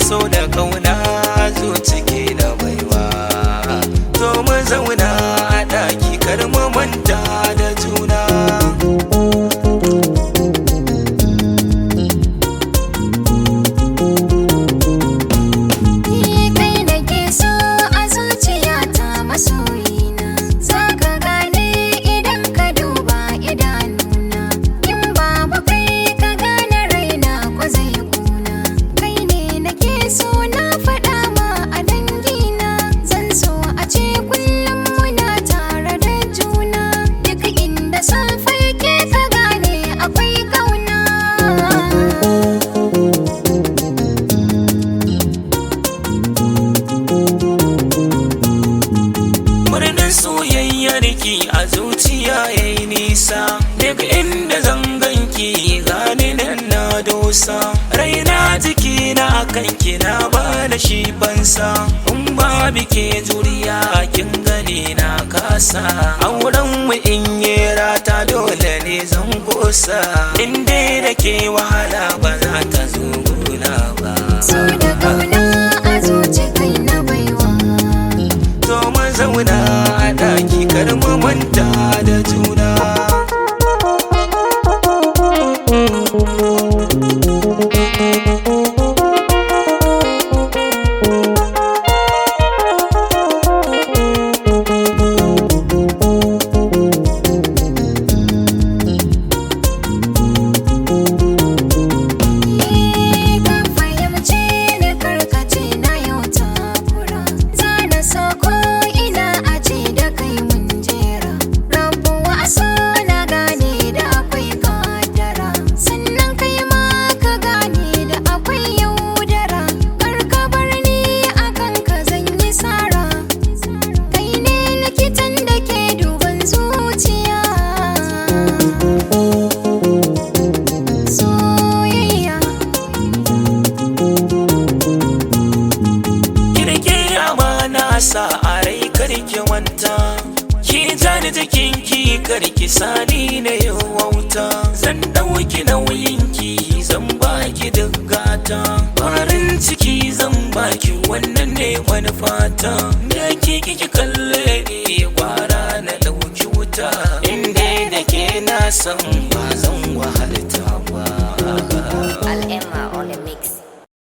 So da kauna zuci ke da baiwa, zo mu zauna a ɗaki kar mu manta da juna. Kai da ke so a zuciyata masoyina, za ka gane idan ka duba idanuna. In babu kai ka gane raina ko zai kuna. Kai ne nake so na faɗa ma a dangina, zan so a ce kullum muna tare da juna. Duk inda safe ke ka gane akwai kauna. Murnin soyayyar ki a zuciya yayi nisa, duk inda zan ganki gani nan na dosa. Raina jikina kanki na bada shi fansa, in ba bike juriya kin gani na kasa. Auren mu in yi rata dole ne zan kosa, in dai da ke wahala ba za ta zo guna ba. So da kauna a zuci kai na baiwa, Zo mu zauna a ɗaki kar mu manta da juna. ka fahimce ni karkace na yau takura. Za na so ko ina aji da kai mun jera. Rabuwa so na gane da akwai kadara, sannan kai ma ka gane da akwai yaudara. Kar ka bar ni akan ka zan yi sara, kai ne likitan da ke duban zuciya. Soyayya Kirki amana sa a rai karki wanta, ki jani jikin ki karki sani na yau wauta. Zan ɗauki nauyinki zan baki duk gata, farin ciki zan baki wannan ne manufata. Da kiki kalle ni kwara na ɗauki wuta, inda da ke na san ba zan wahalta ba. Al-Emma on the mix.